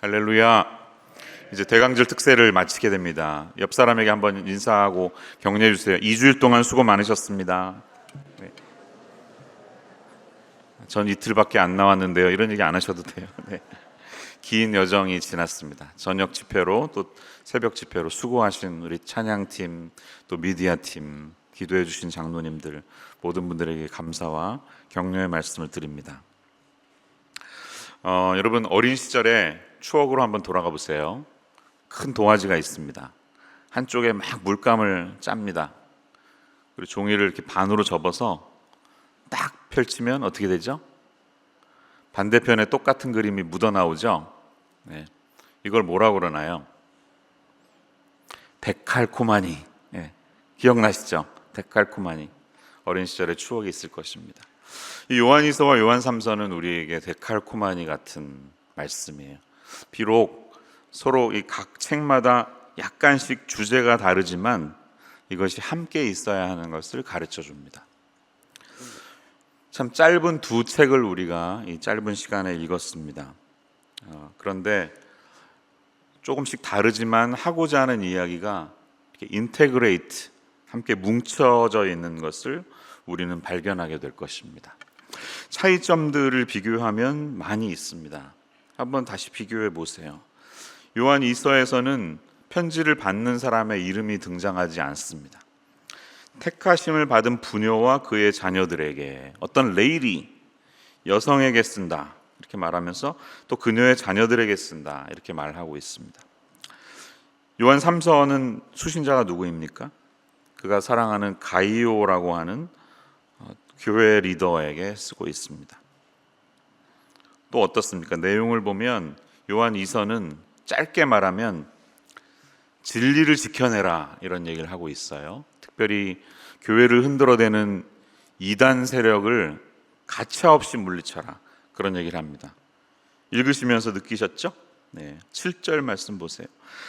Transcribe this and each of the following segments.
할렐루야. 이제 대강절 특세를 마치게 됩니다. 옆 사람에게 한번 인사하고 격려해 주세요. 2주일 동안 수고 많으셨습니다. 네. 전 이틀밖에 안 나왔는데요. 이런 얘기 안 하셔도 돼요. 네. 긴 여정이 지났습니다. 저녁 집회로 또 새벽 집회로 수고하신 우리 찬양팀, 또 미디어팀, 기도해 주신 장로님들 모든 분들에게 감사와 격려의 말씀을 드립니다. 여러분, 어린 시절에 추억으로 한번 돌아가 보세요. 큰 도화지가 있습니다. 한쪽에 막 물감을 짭니다. 그리고 종이를 이렇게 반으로 접어서 딱 펼치면 어떻게 되죠? 반대편에 똑같은 그림이 묻어나오죠. 네. 이걸 뭐라고 그러나요? 데칼코마니. 네. 기억나시죠? 데칼코마니. 어린 시절의 추억이 있을 것입니다. 이 요한이서와 요한3서는 우리에게 데칼코마니 같은 말씀이에요. 비록 서로 이 각 책마다 약간씩 주제가 다르지만 이것이 함께 있어야 하는 것을 가르쳐 줍니다. 참 짧은 두 책을 우리가 이 짧은 시간에 읽었습니다. 그런데 조금씩 다르지만 하고자 하는 이야기가 이렇게 인테그레이트, 함께 뭉쳐져 있는 것을 우리는 발견하게 될 것입니다. 차이점들을 비교하면 많이 있습니다. 한번 다시 비교해 보세요. 요한 이서에서는 편지를 받는 사람의 이름이 등장하지 않습니다. 택하심을 받은 부녀와 그의 자녀들에게 어떤 레이디, 여성에게 쓴다 이렇게 말하면서 또 그녀의 자녀들에게 쓴다 이렇게 말하고 있습니다. 요한 3서는 수신자가 누구입니까? 그가 사랑하는 가이오라고 하는 교회 리더에게 쓰고 있습니다. 또 어떻습니까? 내용을 보면 요한 2서는 짧게 말하면 진리를 지켜내라 이런 얘기를 하고 있어요. 특별히 교회를 흔들어대는 이단 세력을 가차없이 물리쳐라 그런 얘기를 합니다. 읽으시면서 느끼셨죠? 네, 7절 말씀 보세요.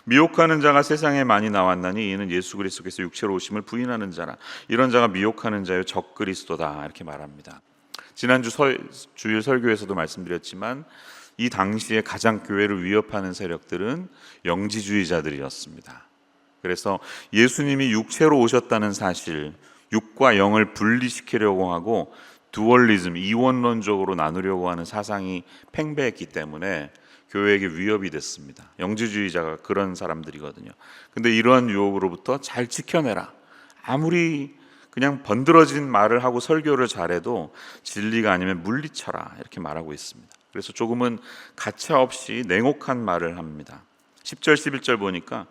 미혹하는 자가 세상에 많이 나왔나니 이는 예수 그리스도께서 육체로 오심을 부인하는 자라. 이런 자가 미혹하는 자요 적그리스도다 이렇게 말합니다. 지난주 주일 설교에서도 말씀드렸지만 이 당시에 가장 교회를 위협하는 세력들은 영지주의자들이었습니다. 그래서 예수님이 육체로 오셨다는 사실, 육과 영을 분리시키려고 하고 두얼리즘, 이원론적으로 나누려고 하는 사상이 팽배했기 때문에 교회에게 위협이 됐습니다. 영지주의자가 그런 사람들이거든요. 근데 이러한 유혹으로부터 잘 지켜내라. 아무리 그냥 번들어진 말을 하고 설교를 잘해도 진리가 아니면 물리쳐라 이렇게 말하고 있습니다. 그래서 조금은 가차없이 냉혹한 말을 합니다. 10절 11절 보니까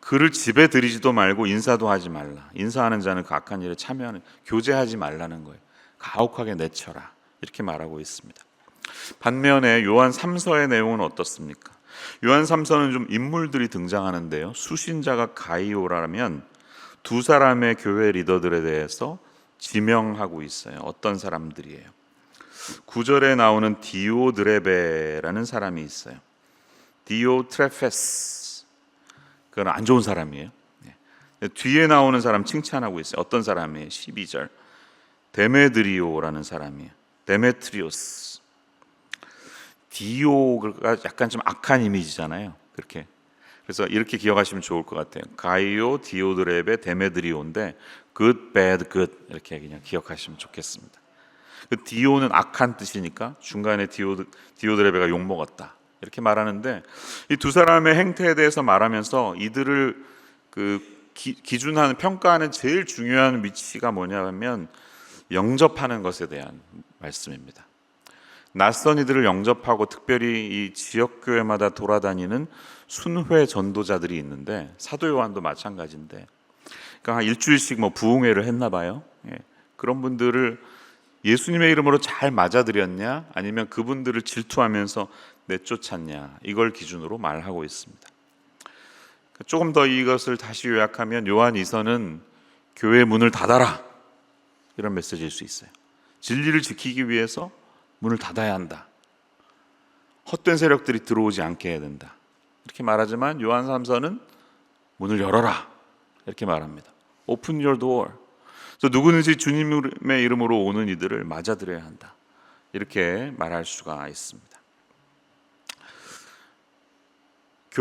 그를 집에 들이지도 말고 인사도 하지 말라. 인사하는 자는 그 악한 일에 참여하는, 교제하지 말라는 거예요. 가혹하게 내쳐라 이렇게 말하고 있습니다. 반면에 요한 3서의 내용은 어떻습니까? 요한 3서는 좀 인물들이 등장하는데요. 수신자가 가이오라면 두 사람의 교회 리더들에 대해서 지명하고 있어요. 어떤 사람들이에요? 9절에 나오는 디오드레베라는 사람이 있어요. 디오트레페스, 그건 안 좋은 사람이에요. 뒤에 나오는 사람 칭찬하고 있어요. 어떤 사람이에요? 12절 데메드리오라는 사람이에요. 데메트리오스. 디오가 약간 좀 악한 이미지잖아요. 그렇게. 그래서 이렇게 기억하시면 좋을 것 같아요. 가이오, 디오드레베, 데메드리오인데 good, bad, good 이렇게 그냥 기억하시면 좋겠습니다. 그 디오는 악한 뜻이니까 중간에 디오드레베가 욕먹었다 이렇게 말하는데 이 두 사람의 행태에 대해서 말하면서 이들을 기준하는 평가하는 제일 중요한 위치가 뭐냐면 영접하는 것에 대한 말씀입니다. 낯선 이들을 영접하고 특별히 이 지역교회마다 돌아다니는 순회 전도자들이 있는데 사도 요한도 마찬가지인데 그러니까 한 일주일씩 부흥회를 했나 봐요. 그런 분들을 예수님의 이름으로 잘 맞아들였냐 아니면 그분들을 질투하면서 내쫓았냐 이걸 기준으로 말하고 있습니다. 조금 더 이것을 다시 요약하면 요한 2서는 교회 문을 닫아라 이런 메시지일 수 있어요. 진리를 지키기 위해서 문을 닫아야 한다. 헛된 세력들이 들어오지 않게 해야 된다. 이렇게 말하지만 요한 3서는 문을 열어라 이렇게 말합니다. Open your door. 누구든지 주님의 이름으로 오는 이들을 맞아들여야 한다. 이렇게 말할 수가 있습니다.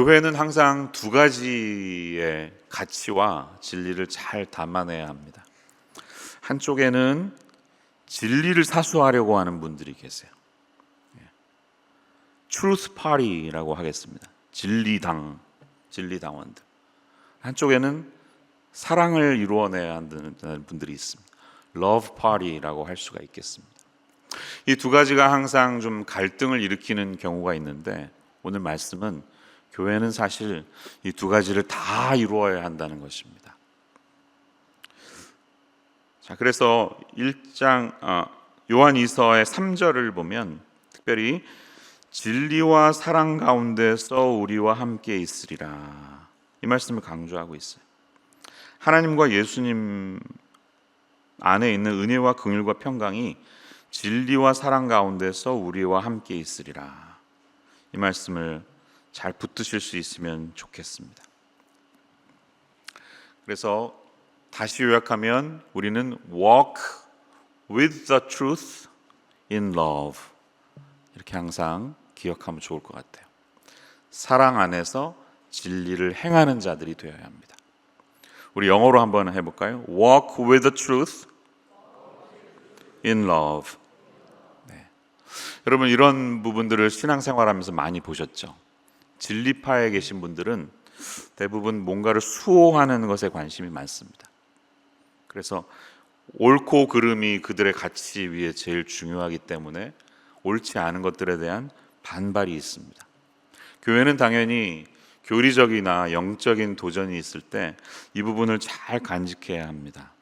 교회는 항상 두 가지의 가치와 진리를 잘 담아내야 합니다. 한쪽에는 진리를 사수하려고 하는 분들이 계세요. 트루스 파리라고 하겠습니다. 진리당원들. 한쪽에는 사랑을 이루어내야 하는 분들이 있습니다. 러브 파리라고 할 수가 있겠습니다. 이 두 가지가 항상 좀 갈등을 일으키는 경우가 있는데, 오늘 말씀은 교회는 사실 이 두 가지를 다 이루어야 한다는 것입니다. 자, 그래서 1장 요한 2서의 3절을 보면 특별히 진리와 사랑 가운데서 우리와 함께 있으리라, 이 말씀을 강조하고 있어요. 하나님과 예수님 안에 있는 은혜와 긍휼과 평강이 진리와 사랑 가운데서 우리와 함께 있으리라, 이 말씀을 잘 붙드실 수 있으면 좋겠습니다. 그래서 다시 요약하면 우리는 walk with the truth in love, 이렇게 항상 기억하면 좋을 것 같아요. 사랑 안에서 진리를 행하는 자들이 되어야 합니다. 우리 영어로 한번 해볼까요? Walk with the truth in love. 네. 여러분, 이런 부분들을 신앙생활하면서 많이 보셨죠? 진리파에 계신 분들은 대부분 뭔가를 수호하는 것에 관심이 많습니다. 그래서 옳고 그름이 그들의 가치 위에 제일 중요하기 때문에 옳지 않은 것들에 대한 반발이 있습니다. 교회는 당연히 교리적이나 영적인 도전이 있을 때 이 부분을 잘 간직해야 합니다.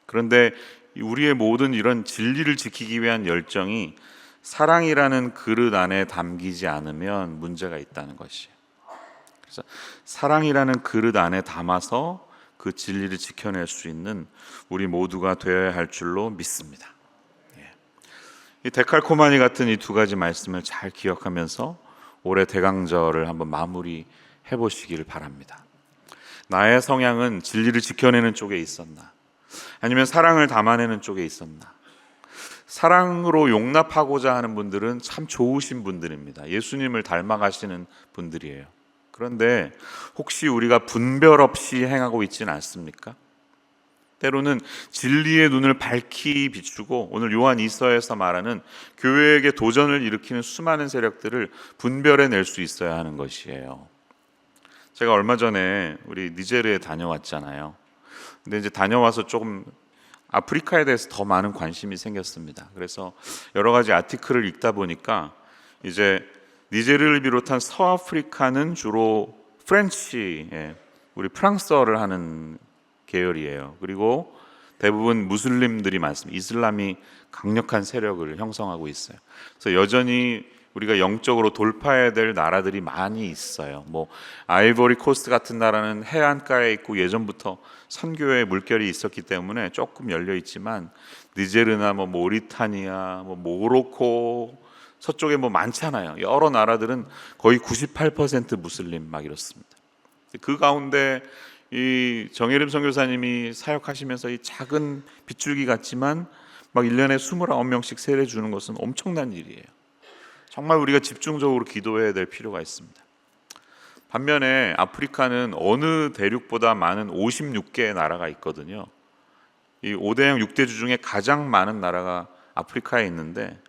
그런데 우리의 모든 이런 진리를 지키기 위한 열정이 사랑이라는 그릇 안에 담기지 않으면 문제가 있다는 것이에요. 그래서 사랑이라는 그릇 안에 담아서 그 진리를 지켜낼 수 있는 우리 모두가 되어야 할 줄로 믿습니다. 이 데칼코마니 같은 이 두 가지 말씀을 잘 기억하면서 올해 대강절을 한번 마무리해 보시기를 바랍니다. 나의 성향은 진리를 지켜내는 쪽에 있었나? 아니면 사랑을 담아내는 쪽에 있었나? 사랑으로 용납하고자 하는 분들은 참 좋으신 분들입니다. 예수님을 닮아가시는 분들이에요. 그런데 혹시 우리가 분별 없이 행하고 있지는 않습니까? 때로는 진리의 눈을 밝히 비추고 오늘 요한 2서에서 말하는 교회에게 도전을 일으키는 수많은 세력들을 분별해낼 수 있어야 하는 것이에요. 제가 얼마 전에 우리 니제르에 다녀왔잖아요. 근데 이제 다녀와서 조금 아프리카에 대해서 더 많은 관심이 생겼습니다. 그래서 여러 가지 아티클을 읽다 보니까 이제 니제르를 비롯한 서아프리카는 주로 프렌치, 우리 프랑스어를 하는 계열이에요. 그리고 대부분 무슬림들이 많습니다. 이슬람이 강력한 세력을 형성하고 있어요. 그래서 여전히 우리가 영적으로 돌파해야 될 나라들이 많이 있어요. 뭐 아이보리 코스트 같은 나라는 해안가에 있고 예전부터 선교의 물결이 있었기 때문에 조금 열려 있지만 니제르나 뭐 모리타니아, 뭐 모로코 서쪽에 뭐 많잖아요. 여러 나라들은 거의 98% 무슬림 막 이렇습니다. 그 가운데 이 정예림 선교사님이 사역하시면서 이 작은 빗줄기 같지만 막 1년에 29명씩 세례 주는 것은 엄청난 일이에요. 정말 우리가 집중적으로 기도해야 될 필요가 있습니다. 반면에 아프리카는 어느 대륙보다 많은 56개의 나라가 있거든요. 이 5대양 6대주 중에 가장 많은 나라가 아프리카에 있는데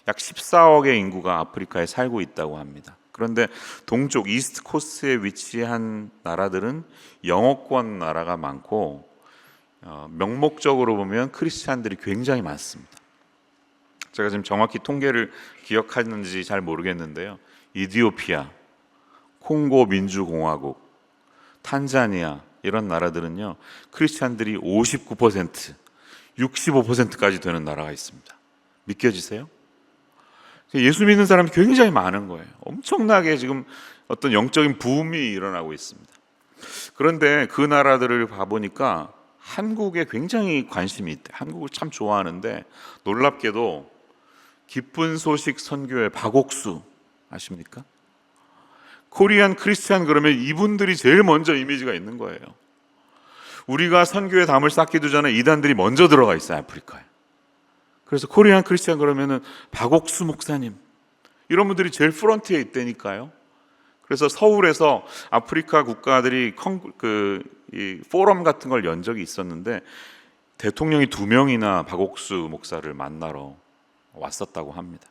약 14억의 인구가 아프리카에 살고 있다고 합니다. 그런데 동쪽 이스트 코스트에 위치한 나라들은 영어권 나라가 많고 명목적으로 보면 크리스찬들이 굉장히 많습니다. 제가 지금 정확히 통계를 기억하는지 잘 모르겠는데요. 이디오피아, 콩고 민주공화국, 탄자니아 이런 나라들은요 크리스찬들이 59%, 65%까지 되는 나라가 있습니다. 믿겨지세요? 예수 믿는 사람이 굉장히 많은 거예요. 엄청나게 지금 어떤 영적인 부음이 일어나고 있습니다. 그런데 그 나라들을 봐보니까 한국에 굉장히 관심이 있대. 한국을 참 좋아하는데 놀랍게도 기쁜 소식 선교회 박옥수 아십니까? 코리안 크리스찬 그러면 이분들이 제일 먼저 이미지가 있는 거예요. 우리가 선교에 담을 쌓기도 전에 이단들이 먼저 들어가 있어요, 아프리카에. 그래서 코리안 크리스찬 그러면은 박옥수 목사님 이런 분들이 제일 프런트에 있다니까요. 그래서 서울에서 아프리카 국가들이 이 포럼 같은 걸 연 적이 있었는데 대통령이 2명이나 박옥수 목사를 만나러 왔었다고 합니다.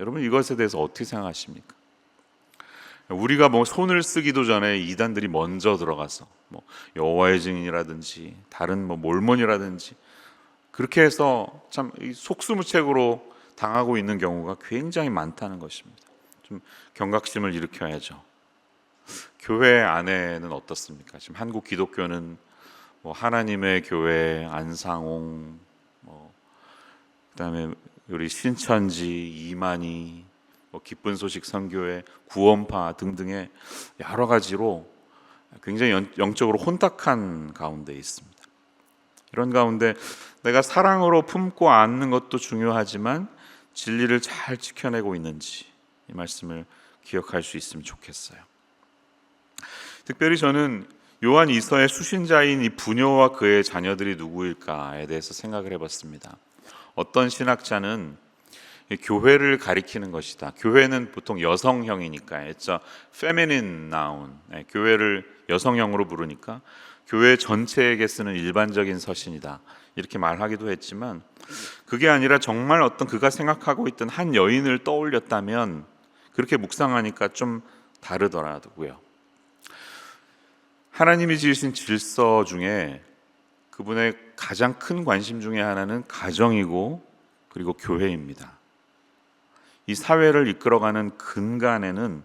여러분, 이것에 대해서 어떻게 생각하십니까? 우리가 뭐 손을 쓰기도 전에 이단들이 먼저 들어가서 뭐 여호와의 증인이라든지 다른 뭐 몰몬이라든지 그렇게 해서 참 속수무책으로 당하고 있는 경우가 굉장히 많다는 것입니다. 좀 경각심을 일으켜야죠. 교회 안에는 어떻습니까? 지금 한국 기독교는 뭐 하나님의 교회, 안상홍, 뭐 그다음에 우리 신천지, 이만희, 뭐 기쁜 소식 선교회, 구원파 등등의 여러 가지로 굉장히 영적으로 혼탁한 가운데 있습니다. 이런 가운데 내가 사랑으로 품고 안는 것도 중요하지만 진리를 잘 지켜내고 있는지 이 말씀을 기억할 수 있으면 좋겠어요. 특별히 저는 요한 이서의 수신자인 이 부녀와 그의 자녀들이 누구일까에 대해서 생각을 해봤습니다. 어떤 신학자는 교회를 가리키는 것이다. 교회는 보통 여성형이니까, it's a feminine noun. 교회를 여성형으로 부르니까 교회 전체에게 쓰는 일반적인 서신이다. 이렇게 말하기도 했지만 그게 아니라 정말 어떤 그가 생각하고 있던 한 여인을 떠올렸다면 그렇게 묵상하니까 좀 다르더라고요. 하나님이 지으신 질서 중에 그분의 가장 큰 관심 중에 하나는 가정이고 그리고 교회입니다. 이 사회를 이끌어가는 근간에는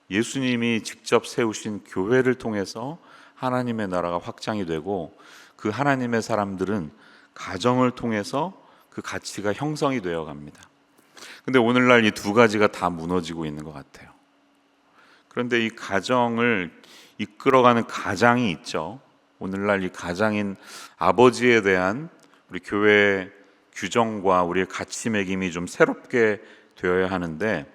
예수님이 직접 세우신 교회를 통해서 하나님의 나라가 확장이 되고 그 하나님의 사람들은 가정을 통해서 그 가치가 형성이 되어 갑니다. 근데 오늘날 이 두 가지가 다 무너지고 있는 것 같아요. 그런데 이 가정을 이끌어가는 가장이 있죠. 오늘날 이 가장인 아버지에 대한 우리 교회의 규정과 우리의 가치 매김이 좀 새롭게 되어야 하는데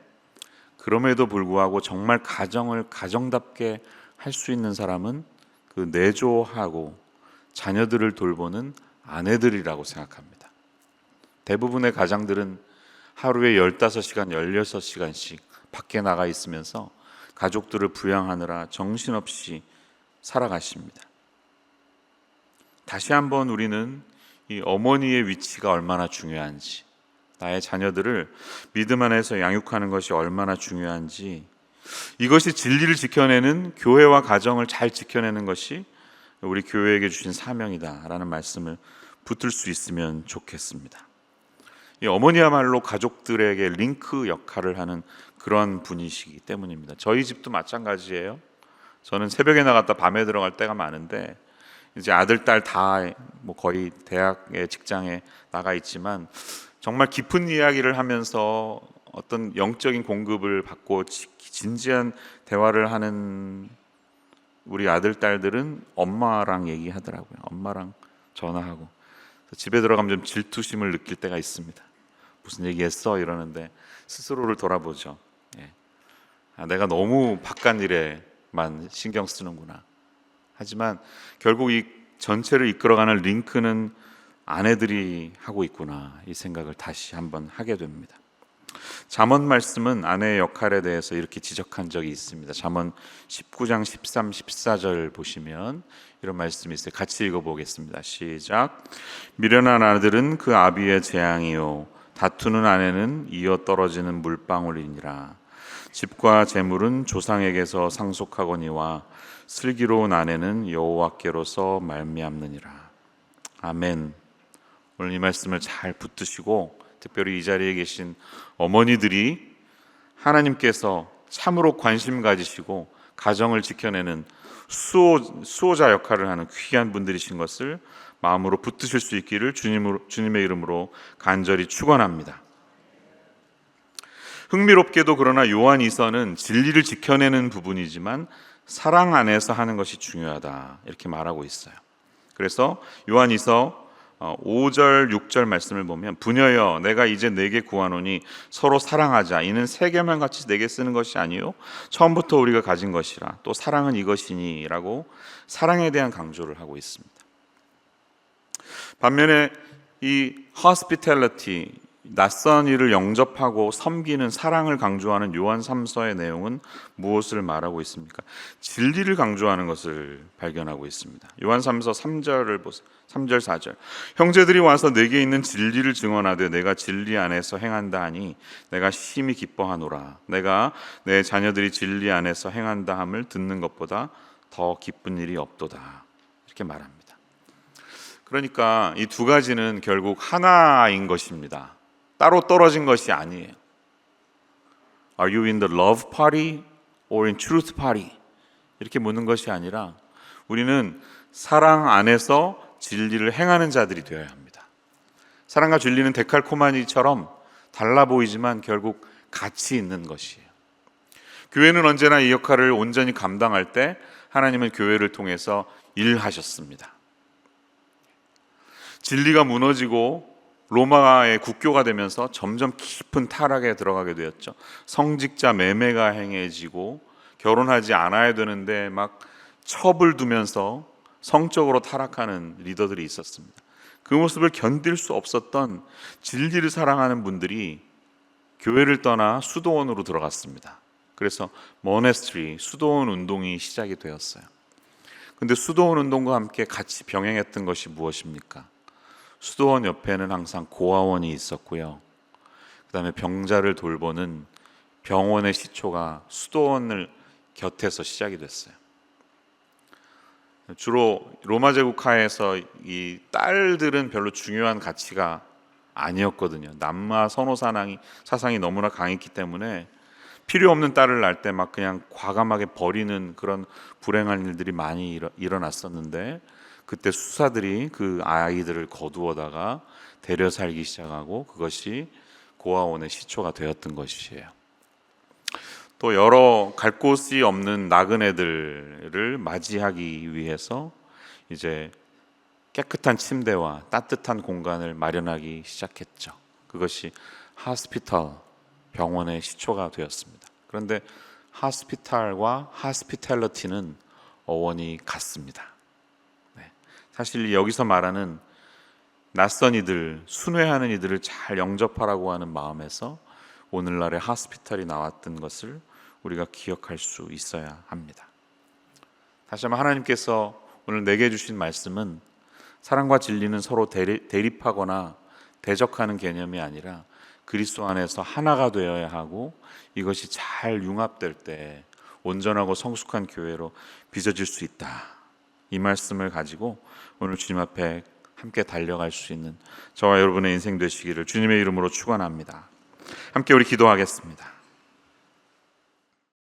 그럼에도 불구하고 정말 가정을 가정답게 할 수 있는 사람은 그 내조하고 자녀들을 돌보는 아내들이라고 생각합니다. 대부분의 가장들은 하루에 15시간, 16시간씩 밖에 나가 있으면서 가족들을 부양하느라 정신없이 살아가십니다. 다시 한번 우리는 이 어머니의 위치가 얼마나 중요한지, 나의 자녀들을 믿음 안에서 양육하는 것이 얼마나 중요한지, 이것이 진리를 지켜내는 교회와 가정을 잘 지켜내는 것이 우리 교회에게 주신 사명이다라는 말씀을 붙들 수 있으면 좋겠습니다. 이 어머니야말로 가족들에게 링크 역할을 하는 그런 분이시기 때문입니다. 저희 집도 마찬가지예요. 저는 새벽에 나갔다 밤에 들어갈 때가 많은데 이제 아들, 딸 다 뭐 거의 대학에 직장에 나가 있지만 정말 깊은 이야기를 하면서 어떤 영적인 공급을 받고 진지한 대화를 하는 우리 아들, 딸들은 엄마랑 얘기하더라고요. 엄마랑 전화하고 집에 들어가면 좀 질투심을 느낄 때가 있습니다. 무슨 얘기했어? 이러는데 스스로를 돌아보죠. 내가 너무 바깥 일에만 신경 쓰는구나. 하지만 결국 이 전체를 이끌어가는 링크는 아내들이 하고 있구나, 이 생각을 다시 한번 하게 됩니다. 잠언 말씀은 아내의 역할에 대해서 이렇게 지적한 적이 있습니다. 잠언 19장 13, 14절 보시면 이런 말씀이 있어요. 같이 읽어보겠습니다. 시작. 미련한 아들은 그 아비의 재앙이요 다투는 아내는 이어 떨어지는 물방울이니라. 집과 재물은 조상에게서 상속하거니와 슬기로운 아내는 여호와께로서 말미암느니라. 아멘. 오늘 이 말씀을 잘 붙드시고 특별히 이 자리에 계신 어머니들이 하나님께서 참으로 관심 가지시고 가정을 지켜내는 수호자 역할을 하는 귀한 분들이신 것을 마음으로 붙드실 수 있기를 주님의 이름으로 간절히 축원합니다. 흥미롭게도 그러나 요한 이서는 진리를 지켜내는 부분이지만 사랑 안에서 하는 것이 중요하다 이렇게 말하고 있어요. 그래서 요한 이서 5절 6절 말씀을 보면 부녀여 내가 이제 내게 구하노니 서로 사랑하자. 이는 새 계명 같이 내게 쓰는 것이 아니요 처음부터 우리가 가진 것이라. 또 사랑은 이것이니 라고 사랑에 대한 강조를 하고 있습니다. 반면에 이 hospitality, 낯선 이를 영접하고 섬기는 사랑을 강조하는 요한 3서의 내용은 무엇을 말하고 있습니까? 진리를 강조하는 것을 발견하고 있습니다. 요한 3서 3절을 보세요. 3절 4절. 형제들이 와서 내게 있는 진리를 증언하되 내가 진리 안에서 행한다 하니 내가 심히 기뻐하노라. 내가 내 자녀들이 진리 안에서 행한다 함을 듣는 것보다 더 기쁜 일이 없도다. 이렇게 말합니다. 그러니까 이 두 가지는 결국 하나인 것입니다. 따로 떨어진 것이 아니에요. Are you in the love party or in truth party? 이렇게 묻는 것이 아니라 우리는 사랑 안에서 진리를 행하는 자들이 되어야 합니다. 사랑과 진리는 데칼코마니처럼 달라 보이지만 결국 같이 있는 것이에요. 교회는 언제나 이 역할을 온전히 감당할 때 하나님은 교회를 통해서 일하셨습니다. 진리가 무너지고 로마의 국교가 되면서 점점 깊은 타락에 들어가게 되었죠. 성직자 매매가 행해지고 결혼하지 않아야 되는데 막 첩을 두면서 성적으로 타락하는 리더들이 있었습니다. 그 모습을 견딜 수 없었던 진리를 사랑하는 분들이 교회를 떠나 수도원으로 들어갔습니다. 그래서 모네스트리, 수도원 운동이 시작이 되었어요. 근데 수도원 운동과 함께 같이 병행했던 것이 무엇입니까? 수도원 옆에는 항상 고아원이 있었고요. 그 다음에 병자를 돌보는 병원의 시초가 수도원을 곁에서 시작이 됐어요. 주로 로마 제국 하에서 이 딸들은 별로 중요한 가치가 아니었거든요. 남마 선호 사상이 너무나 강했기 때문에 필요 없는 딸을 낳을 때 막 그냥 과감하게 버리는 그런 불행한 일들이 많이 일어났었는데 그때 수사들이 그 아이들을 거두어다가 데려 살기 시작하고 그것이 고아원의 시초가 되었던 것이에요. 또 여러 갈 곳이 없는 나그네들을 맞이하기 위해서 이제 깨끗한 침대와 따뜻한 공간을 마련하기 시작했죠. 그것이 하스피털, 병원의 시초가 되었습니다. 그런데 하스피탈과 하스피탈리티는 어원이 같습니다. 사실 여기서 말하는 낯선 이들, 순회하는 이들을 잘 영접하라고 하는 마음에서 오늘날의 하스피탈이 나왔던 것을 우리가 기억할 수 있어야 합니다. 다시 한번 하나님께서 오늘 내게 주신 말씀은 사랑과 진리는 서로 대립하거나 대적하는 개념이 아니라 그리스도 안에서 하나가 되어야 하고 이것이 잘 융합될 때 온전하고 성숙한 교회로 빚어질 수 있다. 이 말씀을 가지고 오늘 주님 앞에 함께 달려갈 수 있는 저와 여러분의 인생 되시기를 주님의 이름으로 축원합니다. 함께 우리 기도하겠습니다.